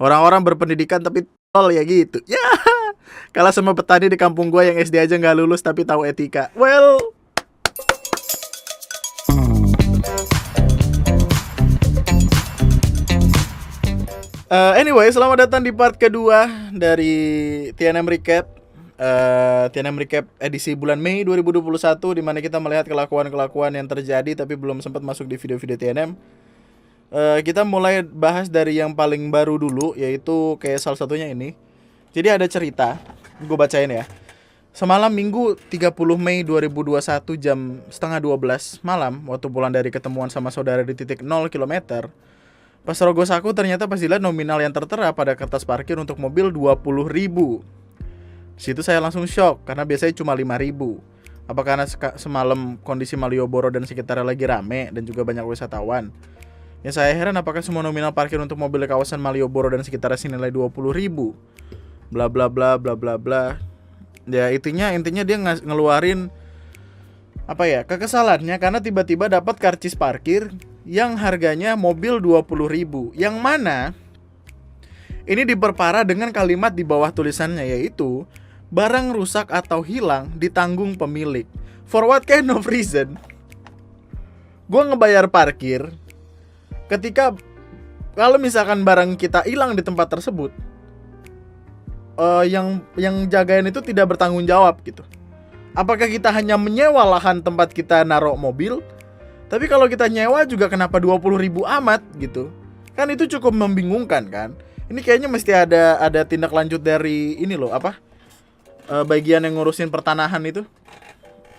Orang-orang berpendidikan tapi tol ya gitu. Ya, kalah sama petani di kampung gua yang SD aja nggak lulus tapi tahu etika. Well, anyway, selamat datang di part kedua dari TNM Recap. TNM Recap edisi bulan Mei 2021, di mana kita melihat kelakuan-kelakuan yang terjadi tapi belum sempat masuk di video-video TNM. Kita mulai bahas dari yang paling baru dulu, yaitu kayak salah satunya ini. Jadi ada cerita, gue bacain ya. Semalam Minggu 30 Mei 2021 jam setengah 12 malam, waktu pulang dari ketemuan sama saudara di titik 0 km, pas rogos aku ternyata pas dilihat nominal yang tertera pada kertas parkir untuk mobil 20.000. Situ saya langsung shock, karena biasanya cuma 5.000. Apa karena semalam kondisi Malioboro dan sekitarnya lagi rame dan juga banyak wisatawan? Yang saya heran, apakah semua nominal parkir untuk mobil di kawasan Malioboro dan sekitarnya senilai 20.000? Bla bla bla bla bla bla. Ya intinya dia ngeluarin apa ya, kekesalannya karena tiba-tiba dapat karcis parkir yang harganya mobil 20.000. Yang mana ini diperparah dengan kalimat di bawah tulisannya, yaitu barang rusak atau hilang ditanggung pemilik. For what kind of reason? Gue ngebayar parkir ketika kalau misalkan barang kita hilang di tempat tersebut, yang jagain itu tidak bertanggung jawab gitu. Apakah kita hanya menyewa lahan tempat kita naruh mobil? Tapi kalau kita nyewa juga kenapa 20.000 amat gitu? Kan itu cukup membingungkan kan? Ini kayaknya mesti ada tindak lanjut dari ini loh, bagian yang ngurusin pertanahan itu.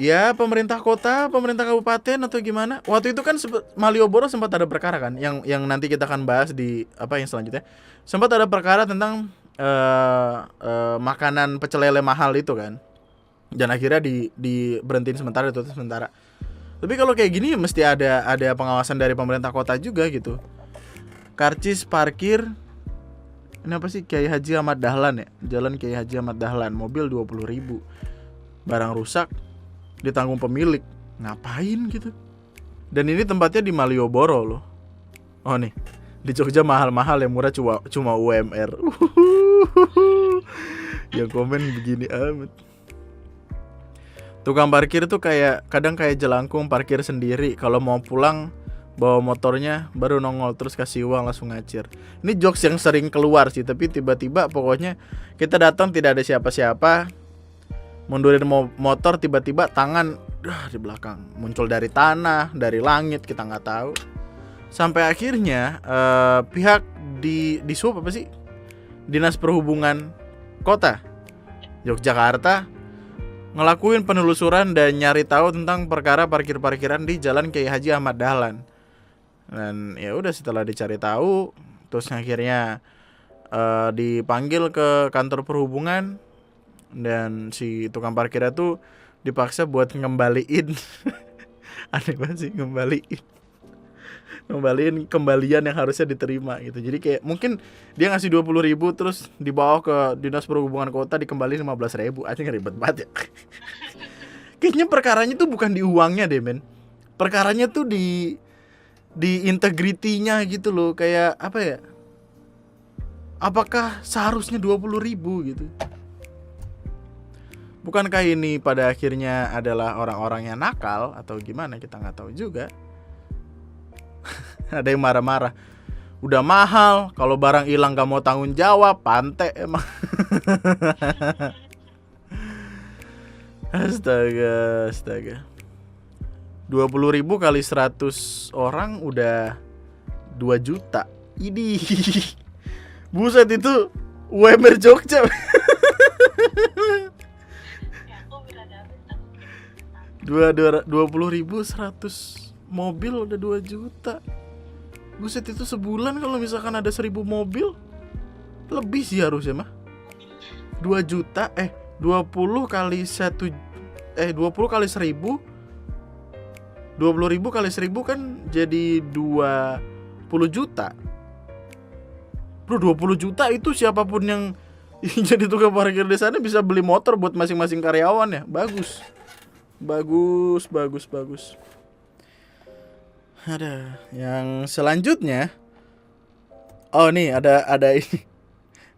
Ya, pemerintah kota, pemerintah kabupaten atau gimana? Waktu itu kan Malioboro sempat ada perkara kan, yang nanti kita akan bahas di yang selanjutnya. Sempat ada perkara tentang makanan pecel lele mahal itu kan. Dan akhirnya diberhentiin sementara, ditutup sementara. Tapi kalau kayak gini mesti ada pengawasan dari pemerintah kota juga gitu. Karcis parkir ini apa sih? Kiai Haji Ahmad Dahlan ya. Jalan Kiai Haji Ahmad Dahlan, mobil 20.000. Barang rusak ditanggung pemilik. Ngapain gitu? Dan ini tempatnya di Malioboro loh. Oh nih, di Jogja mahal-mahal, yang murah cuma UMR. Yang komen begini amat. Tukang parkir tuh kadang kayak jelangkung, parkir sendiri. Kalau mau pulang bawa motornya baru nongol, terus kasih uang langsung ngacir. Ini jokes yang sering keluar sih, tapi tiba-tiba pokoknya kita datang tidak ada siapa-siapa, mundurin motor, tiba-tiba tangan di belakang muncul dari tanah, dari langit, kita nggak tahu. Sampai akhirnya pihak di SUP Dinas Perhubungan Kota Yogyakarta ngelakuin penelusuran dan nyari tahu tentang perkara parkir-parkiran di Jalan Kiai Haji Ahmad Dahlan. Dan ya udah, setelah dicari tahu, terus akhirnya dipanggil ke kantor perhubungan, dan si tukang parkirnya tuh dipaksa buat ngembaliin. Aneh banget sih, ngembaliin kembalian yang harusnya diterima gitu. Jadi kayak mungkin dia ngasih 20.000 terus dibawa ke Dinas Perhubungan Kota dikembaliin 15.000. Aja ngeribet banget ya. Kayaknya perkaranya tuh bukan di uangnya deh men. Perkaranya tuh di integritinya gitu loh. Kayak apa ya, apakah seharusnya 20.000 gitu? Bukankah ini pada akhirnya adalah orang-orang yang nakal atau gimana, kita nggak tahu juga. Ada yang marah-marah, udah mahal, kalau barang hilang gak mau tanggung jawab, pantai emang. Astaga. 20.000 kali 100 orang udah 2 juta. Ini buset, itu UMR Jogja. 20.000 100 mobil udah 2 juta. Buset, itu sebulan kalau misalkan ada 1.000 mobil, lebih sih harusnya mah. 2 juta 20 kali 1 20 kali 1.000, 20.000 kali 1.000 kan jadi 20 juta. Bro, 20 juta itu siapapun yang jadi tukang parkir di sana bisa beli motor buat masing-masing karyawan ya. Bagus. Ada yang selanjutnya. Oh nih ada ini.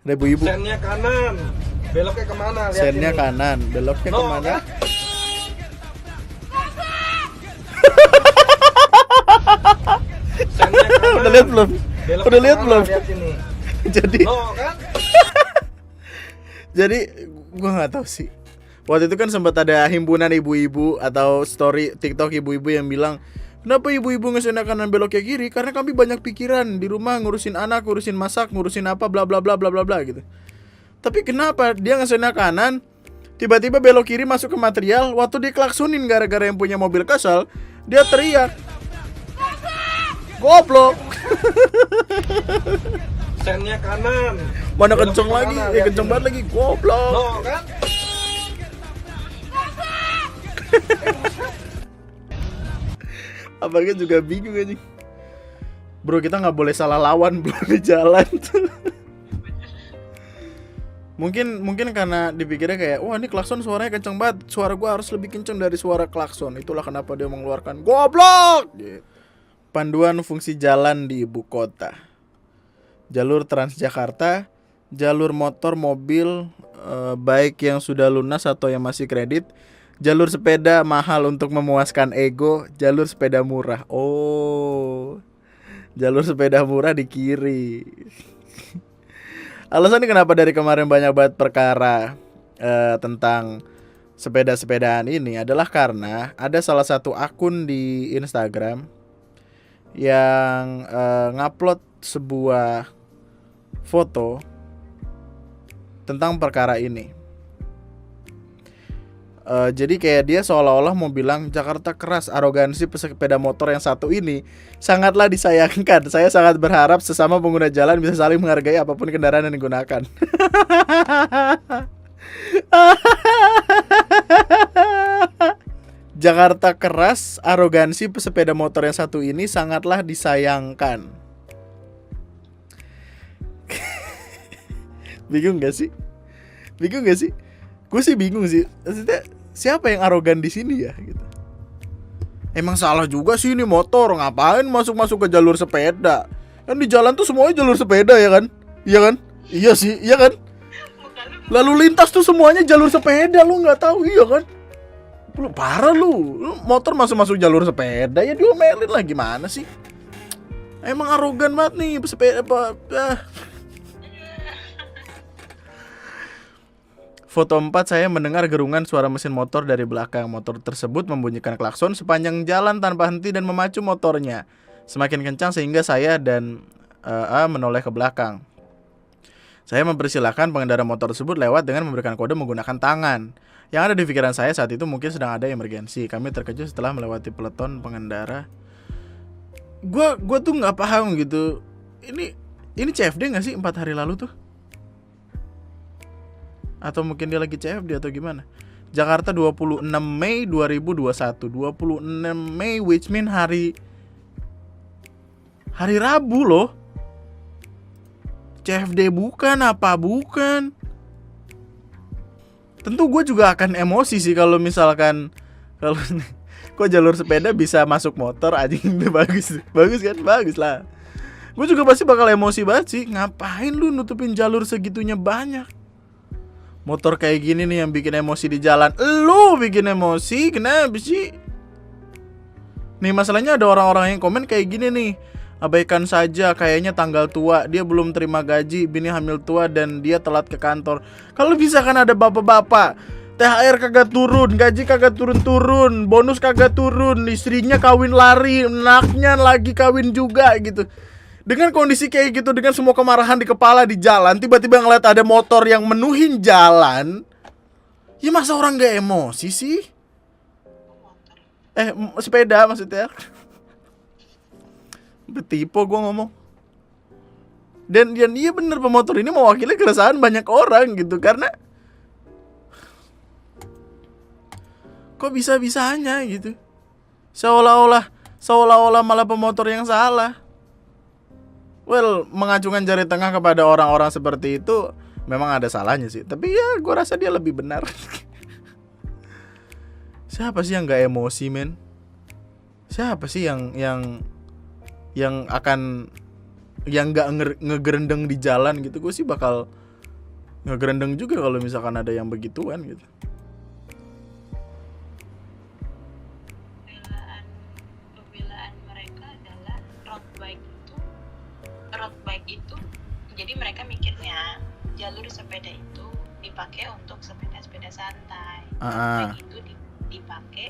Ada ibu-ibu. Sennya kanan, beloknya kemana? Lihat Sennya ini. kanan, beloknya No, kemana? kan? Sennya kanan. Udah lihat belum? Beloknya Udah lihat kemana? belum? Lihat ini. Jadi No, kan? jadi gua nggak tahu sih. Waktu itu kan sempat ada himpunan ibu-ibu atau story TikTok ibu-ibu yang bilang, kenapa ibu-ibu ngesennya kanan belok ke kiri? Karena kami banyak pikiran di rumah, ngurusin anak, ngurusin masak, ngurusin apa bla bla bla bla bla bla gitu. Tapi kenapa dia ngesennya kanan, tiba-tiba belok kiri masuk ke material, waktu diklaksonin gara-gara yang punya mobil kesal, dia teriak, goblok. Sennya kanan. Mana Beloknya kenceng kemana? lagi, Lihat kenceng ini. banget lagi, goblok. No, kan? Abangnya juga bingung anjing. Bro, kita nggak boleh salah lawan bro di jalan. Mungkin karena dipikirnya kayak, wah ini klakson suaranya kenceng banget, suara gua harus lebih kenceng dari suara klakson. Itulah kenapa dia mengeluarkan goblok. Panduan fungsi jalan di ibu kota. Jalur Transjakarta, jalur motor, mobil, baik yang sudah lunas atau yang masih kredit. Jalur sepeda mahal untuk memuaskan ego, jalur sepeda murah. Oh, jalur sepeda murah di kiri. Alasannya kenapa dari kemarin banyak banget perkara tentang sepeda-sepedaan ini adalah karena ada salah satu akun di Instagram yang ngupload sebuah foto tentang perkara ini. Jadi kayak dia seolah-olah mau bilang Jakarta keras, arogansi pesepeda motor yang satu ini sangatlah disayangkan. Saya sangat berharap sesama pengguna jalan bisa saling menghargai apapun kendaraan yang digunakan. Jakarta keras, arogansi pesepeda motor yang satu ini sangatlah disayangkan. Bingung gak sih? Bingung gak sih? Gue sih bingung sih. Maksudnya, siapa yang arogan di sini ya gitu. Emang salah juga sih ini motor, ngapain masuk-masuk ke jalur sepeda? Kan di jalan tuh semuanya jalur sepeda ya kan? Iya kan? Iya sih, iya kan? Lalu lintas tuh semuanya jalur sepeda, lu nggak tahu iya kan? Lu parah lu motor masuk-masuk jalur sepeda ya diomelin lah, gimana sih? Emang arogan banget nih sepeda apa? Foto 4, saya mendengar gerungan suara mesin motor dari belakang. Motor tersebut membunyikan klakson sepanjang jalan tanpa henti dan memacu motornya semakin kencang sehingga saya dan A menoleh ke belakang. Saya mempersilahkan pengendara motor tersebut lewat dengan memberikan kode menggunakan tangan. Yang ada di pikiran saya saat itu mungkin sedang ada emergensi. Kami terkejut setelah melewati peleton pengendara. Gua tuh nggak paham gitu. Ini CFD nggak sih 4 hari lalu tuh? Atau mungkin dia lagi CFD atau gimana? Jakarta 26 Mei 2021. 26 Mei which mean hari Rabu loh. CFD bukan apa bukan? Tentu gue juga akan emosi sih kalau misalkan kok jalur sepeda bisa masuk motor anjing. Bagus kan? Bagus lah. Gue juga pasti bakal emosi banget sih. Ngapain lu nutupin jalur segitunya banyak? Motor kayak gini nih yang bikin emosi di jalan. Lu bikin emosi, kenapa sih? Nih masalahnya ada orang-orang yang komen kayak gini nih. Abaikan saja, kayaknya tanggal tua, dia belum terima gaji, bini hamil tua dan dia telat ke kantor. Kalau bisa kan ada bapak-bapak, THR kagak turun, gaji kagak turun-turun, bonus kagak turun, istrinya kawin lari, anaknya lagi kawin juga gitu. Dengan kondisi kayak gitu, dengan semua kemarahan di kepala di jalan, tiba-tiba ngeliat ada motor yang menuhin jalan, ya masa orang gak emosi sih? Sepeda maksudnya. Betipo gue ngomong. Dan iya bener, pemotor ini mewakili keresahan banyak orang gitu. Karena kok bisa-bisanya gitu, seolah-olah malah pemotor yang salah. Well, mengacungkan jari tengah kepada orang-orang seperti itu memang ada salahnya sih. Tapi ya gue rasa dia lebih benar. Siapa sih yang gak emosi men? Siapa sih yang gak ngegerendeng di jalan gitu? Gue sih bakal ngegerendeng juga kalau misalkan ada yang begituan gitu. Pembelaan mereka adalah road bike itu jadi mereka mikirnya jalur sepeda itu dipakai untuk sepeda-sepeda santai. Road bike itu dipakai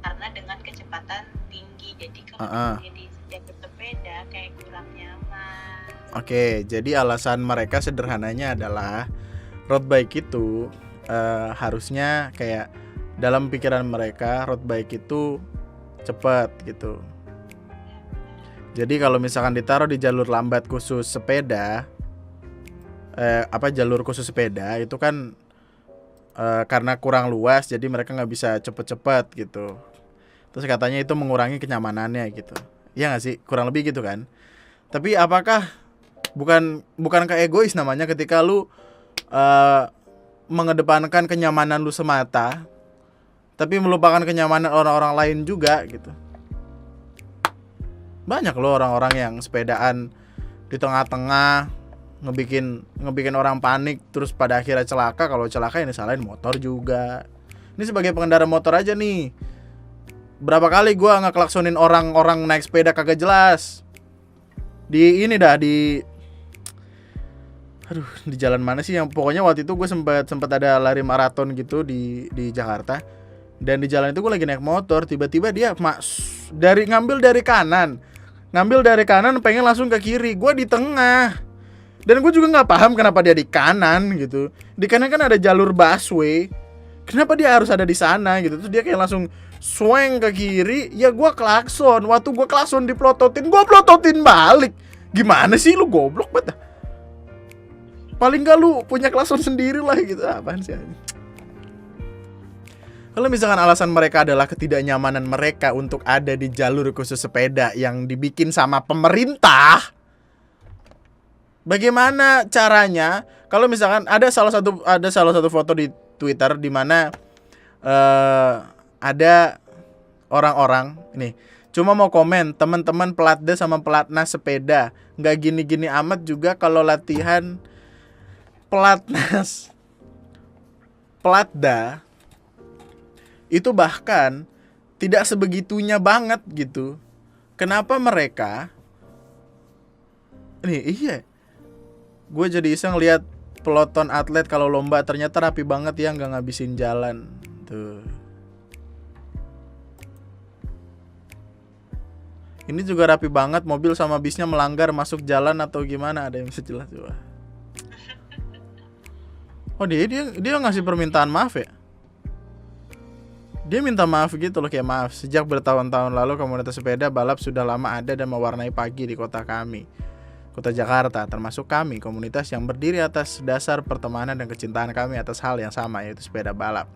karena dengan kecepatan tinggi, jadi kalau dia di jalur sepeda kayak kurang nyaman. Oke, jadi alasan mereka sederhananya adalah road bike itu harusnya kayak dalam pikiran mereka road bike itu cepat gitu. Jadi kalau misalkan ditaruh di jalur lambat khusus sepeda, jalur khusus sepeda itu kan karena kurang luas, jadi mereka nggak bisa cepet-cepet gitu. Terus katanya itu mengurangi kenyamanannya gitu. Iya nggak sih? Kurang lebih gitu kan. Tapi apakah bukankah egois namanya ketika lu mengedepankan kenyamanan lu semata, tapi melupakan kenyamanan orang-orang lain juga gitu. Banyak loh orang-orang yang sepedaan di tengah-tengah ngebikin orang panik, terus pada akhirnya celaka. Kalau celaka ini salahin motor juga. Ini sebagai pengendara motor aja nih, berapa kali gue ngeklaksonin orang naik sepeda kagak jelas. Di jalan mana sih yang pokoknya waktu itu gue sempat ada lari maraton gitu di Jakarta. Dan di jalan itu gue lagi naik motor, tiba-tiba dia ngambil dari kanan pengen langsung ke kiri. Gue di tengah. Dan gue juga nggak paham kenapa dia di kanan gitu. Di kanan kan ada jalur busway. Kenapa dia harus ada di sana gitu? Terus dia kayak langsung swing ke kiri. Ya gue klakson. Waktu gue klakson gue plototin balik. Gimana sih lu, goblok banget. Paling gak lu punya klakson sendiri lah gitu. Apaan sih? Kalau misalkan alasan mereka adalah ketidaknyamanan mereka untuk ada di jalur khusus sepeda yang dibikin sama pemerintah, bagaimana caranya? Kalau misalkan ada salah satu foto di Twitter di mana ada orang-orang ini cuma mau komen, teman-teman pelatda sama pelatnas sepeda nggak gini-gini amat juga kalau latihan pelatda itu bahkan tidak sebegitunya banget gitu. Kenapa mereka gue jadi iseng lihat peloton atlet kalau lomba ternyata rapi banget ya, nggak ngabisin jalan tuh. Ini juga rapi banget, mobil sama bisnya melanggar masuk jalan atau gimana, ada yang bisa jelas coba. Oh dia ngasih permintaan maaf ya. Dia minta maaf gitu loh, kayak maaf. Sejak bertahun-tahun lalu komunitas sepeda balap sudah lama ada dan mewarnai pagi di kota kami, kota Jakarta, termasuk kami, komunitas yang berdiri atas dasar pertemanan dan kecintaan kami atas hal yang sama, yaitu sepeda balap.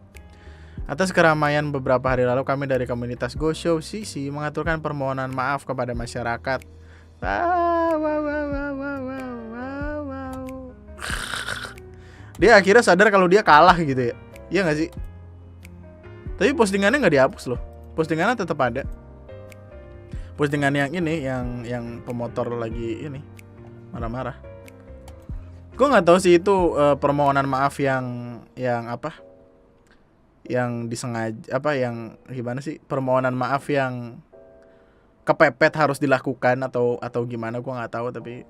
Atas keramaian beberapa hari lalu, kami dari komunitas Go Show Sisi mengaturkan permohonan maaf kepada masyarakat. Dia akhirnya sadar kalau dia kalah gitu ya. Iya gak sih? Tapi postingannya gak dihapus loh. Postingannya tetap ada. Postingan yang ini, yang pemotor lagi ini marah-marah. Gue gak tahu sih itu permohonan maaf yang apa? Yang disengaja yang gimana sih? Permohonan maaf yang kepepet harus dilakukan atau gimana, gue gak tahu. Tapi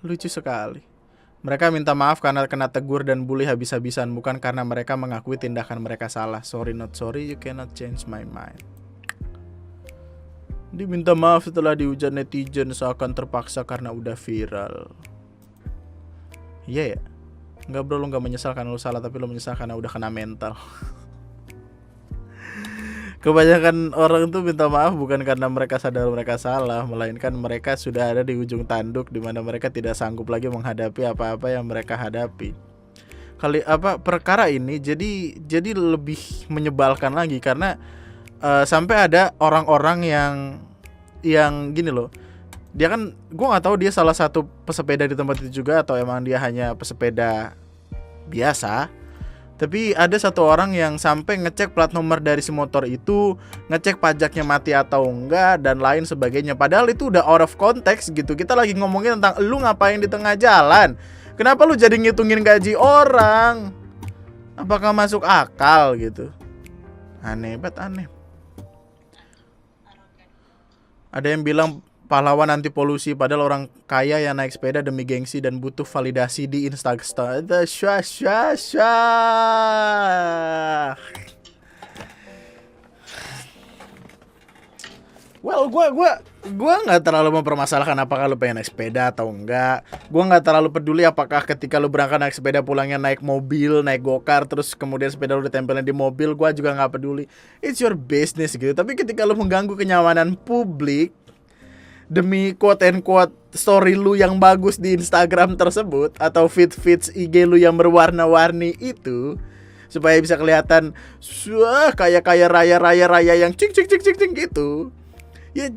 lucu sekali. Mereka minta maaf karena kena tegur dan bully habis-habisan, bukan karena mereka mengakui tindakan mereka salah. Sorry not sorry, you cannot change my mind. Dia minta maaf setelah dihujat netizen seakan terpaksa karena udah viral. Iya ya? Enggak bro, lu gak menyesal karena lu salah, tapi lu menyesal karena udah kena mental. Kebanyakan orang tuh minta maaf bukan karena mereka sadar mereka salah, melainkan mereka sudah ada di ujung tanduk di mana mereka tidak sanggup lagi menghadapi apa-apa yang mereka hadapi. Perkara ini jadi lebih menyebalkan lagi karena sampai ada orang-orang yang gini loh. Dia kan, gue nggak tahu dia salah satu pesepeda di tempat itu juga atau emang dia hanya pesepeda biasa. Tapi ada satu orang yang sampai ngecek plat nomor dari si motor itu, ngecek pajaknya mati atau enggak, dan lain sebagainya. Padahal itu udah out of context gitu. Kita lagi ngomongin tentang lu ngapain di tengah jalan. Kenapa lu jadi ngitungin gaji orang? Apakah masuk akal gitu? Aneh banget, aneh. Ada yang bilang pahlawan anti polusi, padahal orang kaya yang naik sepeda demi gengsi dan butuh validasi di Instagram. Well, gua nggak terlalu mempermasalahkan apakah lu pengen naik sepeda atau enggak. Gua nggak terlalu peduli apakah ketika lu berangkat naik sepeda pulangnya naik mobil, naik gokar, terus kemudian sepeda lu ditempelin di mobil. Gua juga nggak peduli. It's your business gitu. Tapi ketika lu mengganggu kenyamanan publik demi quote and quote story lu yang bagus di Instagram tersebut, atau feeds IG lu yang berwarna-warni itu, supaya bisa kelihatan kayak raya yang cing gitu. Ya,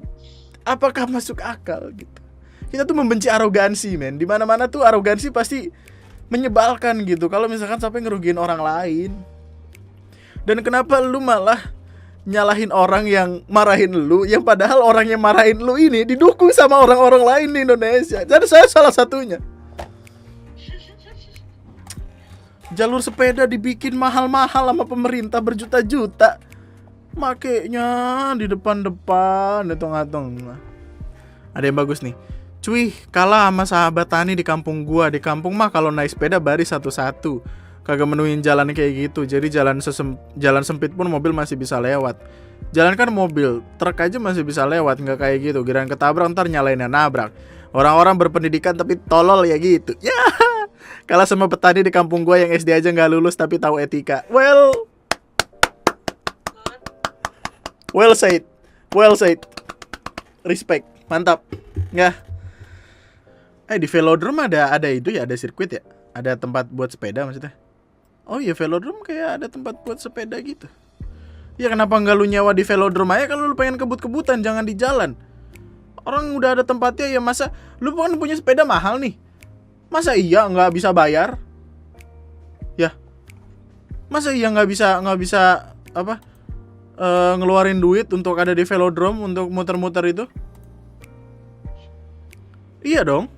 apakah masuk akal gitu? Kita tuh membenci arogansi, men. Di mana-mana tuh arogansi pasti menyebalkan gitu. Kalau misalkan sampai ngerugiin orang lain. Dan kenapa lu malah nyalahin orang yang marahin lu, yang padahal orang yang marahin lu ini didukung sama orang-orang lain di Indonesia. Jadi saya salah satunya. Jalur sepeda dibikin mahal-mahal sama pemerintah berjuta-juta. Makanya di depan-depan di tengah-tengah. Ada yang bagus nih. Cuy, kalah sama sahabat tani di kampung gua. Di kampung mah kalau naik sepeda baris satu-satu. Kagak menuin jalan kayak gitu. Jadi jalan sempit pun mobil masih bisa lewat. Jalan kan mobil, truk aja masih bisa lewat. Nggak kayak gitu, giliran ketabrak ntar nyalainnya nabrak. Orang-orang berpendidikan tapi tolol ya gitu. Ya, kalah sama petani di kampung gua yang SD aja nggak lulus tapi tahu etika. Well said. Respect, mantap. Nggak. Di velodrome ada itu ya, ada sirkuit ya. Ada tempat buat sepeda maksudnya. Oh iya, velodrome kayak ada tempat buat sepeda gitu. Ya kenapa nggak lu nyewa di velodrome aja kalau lu pengen kebut-kebutan, jangan di jalan. Orang udah ada tempatnya ya, masa lu kan punya sepeda mahal nih. Masa iya nggak bisa bayar? Ya. Masa iya nggak bisa apa? Ngeluarin duit untuk ada di velodrome untuk muter-muter itu? Iya dong.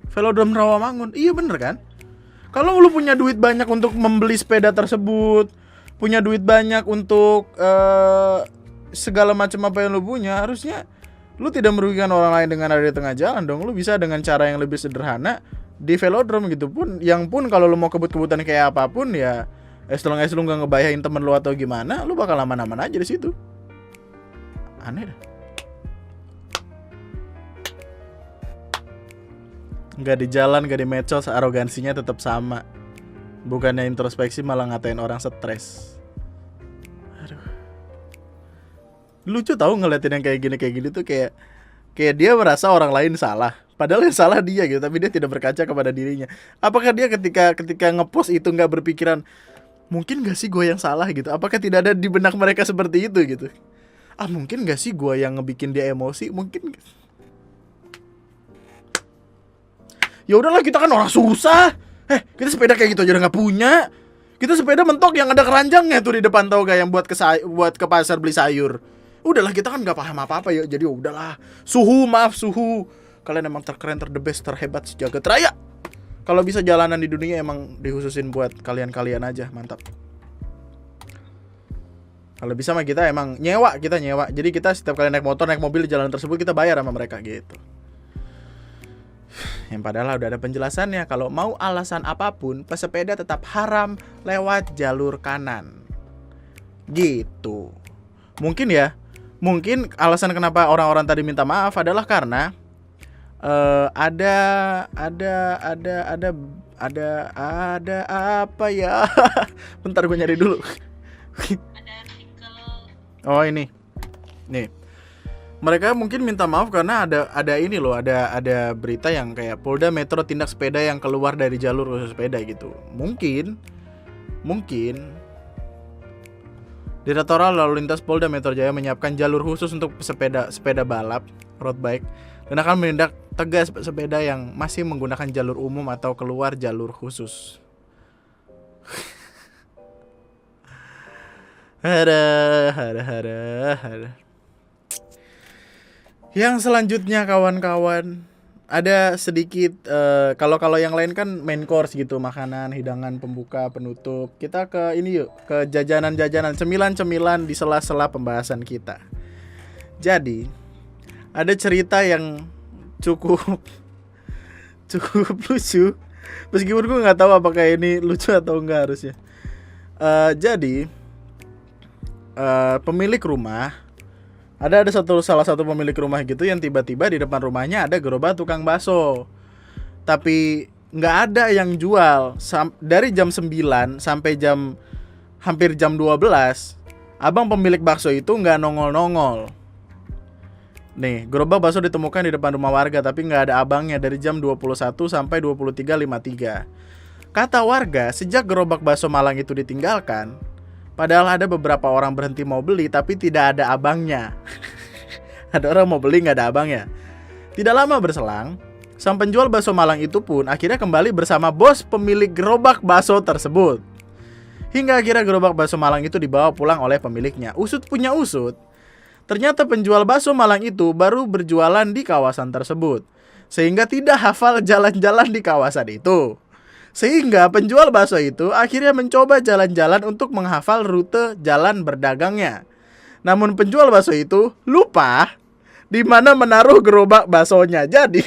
Velodrome Rawamangun. Iya bener kan? Kalau lu punya duit banyak untuk membeli sepeda tersebut, punya duit banyak untuk segala macam apa yang lu punya, harusnya lu tidak merugikan orang lain dengan ada di tengah jalan dong. Lu bisa dengan cara yang lebih sederhana di velodrome gitu pun. Yang pun kalau lu mau kebut-kebutan kayak apapun ya, as long as lu gak ngebayain temen lu atau gimana, lu bakal aman-aman aja di situ. Aneh dah. Gak di jalan, gak di medsos, arogansinya tetap sama. Bukannya introspeksi malah ngatain orang stres. Aduh. Lucu tau ngeliatin yang kayak gini tuh kayak dia merasa orang lain salah. Padahal yang salah dia gitu, tapi dia tidak berkaca kepada dirinya. Apakah dia ketika ngepost itu gak berpikiran, mungkin gak sih gue yang salah gitu? Apakah tidak ada di benak mereka seperti itu gitu? Mungkin gak sih gue yang ngebikin dia emosi? Mungkin. Ya udahlah, kita kan orang susah. Kita sepeda kayak gitu aja udah nggak punya. Kita sepeda mentok yang ada keranjangnya tuh di depan, tau gak, yang buat ke pasar beli sayur. Udahlah, kita kan nggak paham apa-apa ya. Jadi udahlah. Maaf suhu. Kalian emang terkeren, the best, terhebat sejagat raya. Kalau bisa jalanan di dunia emang dihususin buat kalian-kalian aja, mantap. Kalau bisa mah kita emang nyewa. Jadi kita setiap kali naik motor, naik mobil di jalan tersebut kita bayar sama mereka gitu. Yang padahal udah ada penjelasannya, kalau mau alasan apapun, pesepeda tetap haram lewat jalur kanan. Gitu. Mungkin alasan kenapa orang-orang tadi minta maaf adalah karena ada apa ya? Bentar gue nyari dulu. Ada artikel. Oh ini. Nih. Mereka mungkin minta maaf karena ada ini loh, ada berita yang kayak Polda Metro tindak sepeda yang keluar dari jalur khusus sepeda gitu. Mungkin Direktorat Lalu Lintas Polda Metro Jaya menyiapkan jalur khusus untuk sepeda balap, road bike, dan akan menindak tegas sepeda yang masih menggunakan jalur umum atau keluar jalur khusus. Hada. Yang selanjutnya kawan-kawan, ada sedikit kalau yang lain kan main course gitu, makanan, hidangan pembuka, penutup. Kita ke ini yuk, ke jajanan-jajanan, cemilan-cemilan di sela-sela pembahasan kita. Jadi, ada cerita yang cukup lucu. Meskipun gue nggak tahu apakah ini lucu atau enggak harusnya. Jadi, pemilik rumah ada salah satu pemilik rumah gitu yang tiba-tiba di depan rumahnya ada gerobak tukang bakso. Tapi nggak ada yang jual. Dari jam 9 sampai hampir jam 12, abang pemilik bakso itu nggak nongol-nongol. Nih, gerobak bakso ditemukan di depan rumah warga tapi nggak ada abangnya dari jam 21 sampai 23.53. Kata warga, sejak gerobak bakso Malang itu ditinggalkan, padahal ada beberapa orang berhenti mau beli tapi tidak ada abangnya. Ada orang mau beli nggak ada abangnya. Tidak lama berselang, sang penjual bakso Malang itu pun akhirnya kembali bersama bos pemilik gerobak bakso tersebut. Hingga akhirnya gerobak bakso Malang itu dibawa pulang oleh pemiliknya. Usut punya usut, ternyata penjual bakso Malang itu baru berjualan di kawasan tersebut, sehingga tidak hafal jalan-jalan di kawasan itu. Sehingga penjual bakso itu akhirnya mencoba jalan-jalan untuk menghafal rute jalan berdagangnya. Namun penjual bakso itu lupa di mana menaruh gerobak baksonya. Jadi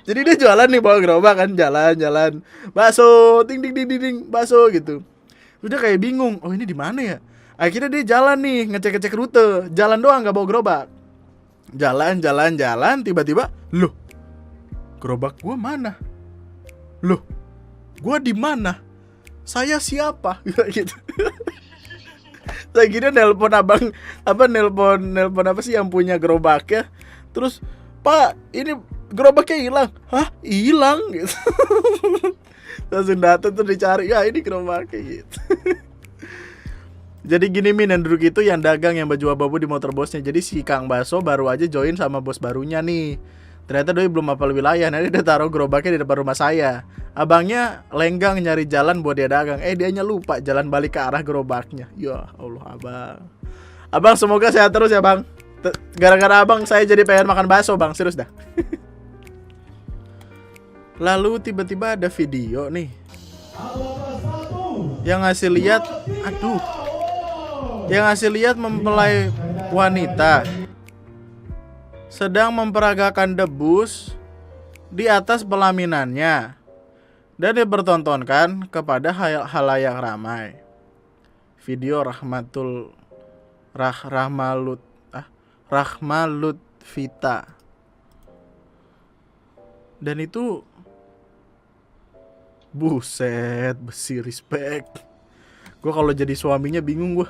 dia jualan nih bawa gerobak kan, jalan-jalan bakso, ding bakso gitu. Udah kayak bingung, oh ini di mana ya? Akhirnya dia jalan nih, ngecek-ngecek rute, jalan doang nggak bawa gerobak. Jalan, tiba-tiba, loh, gerobak gua mana? Loh, gua di mana? Saya siapa? Gitu. Saya kira nelpon nelpon apa sih yang punya gerobaknya. Terus, Pak, ini gerobaknya hilang. Hah? Hilang? Gitu. Langsung datang tuh dicari, ya ini gerobaknya gitu. Jadi gini Min, yang duduk itu yang dagang yang baju abu-abu di motor bosnya. Jadi si Kang Baso baru aja join sama bos barunya nih. Ternyata doi belum hafal wilayah. Nanti dia taruh gerobaknya di depan rumah saya. Abangnya lenggang nyari jalan buat dia dagang. Dianya lupa jalan balik ke arah gerobaknya. Ya Allah abang. Abang semoga sehat terus ya bang. Gara-gara abang saya jadi pengen makan bakso bang. Serius dah. Lalu tiba-tiba ada video nih yang ngasih lihat, yang ngasih lihat mempelai wanita sedang memperagakan debus di atas pelaminannya dan dipertontonkan kepada halayak ramai. Video Rahmalut Vita. Dan itu buset, besi respect. Gue kalau jadi suaminya bingung gue.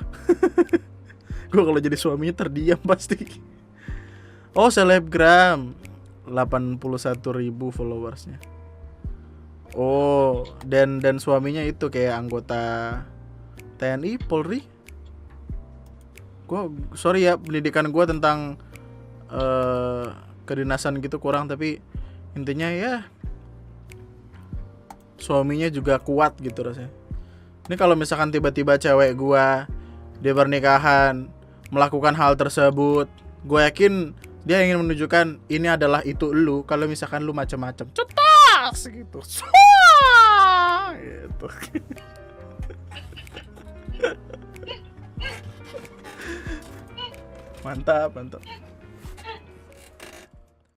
Gue kalau jadi suaminya terdiam pasti. Oh, selebgram 81.000 followersnya. Oh, dan suaminya itu kayak anggota TNI, Polri. Gue sorry ya, pendidikan gue tentang kedinasan gitu kurang, tapi intinya ya suaminya juga kuat gitu rasanya. Ini kalau misalkan tiba-tiba cewek gue dia pernikahan melakukan hal tersebut, gue yakin dia ingin menunjukkan ini adalah itu lu. Kalau misalkan lu macam-macam, cetas gitu. Gitu. Mantap.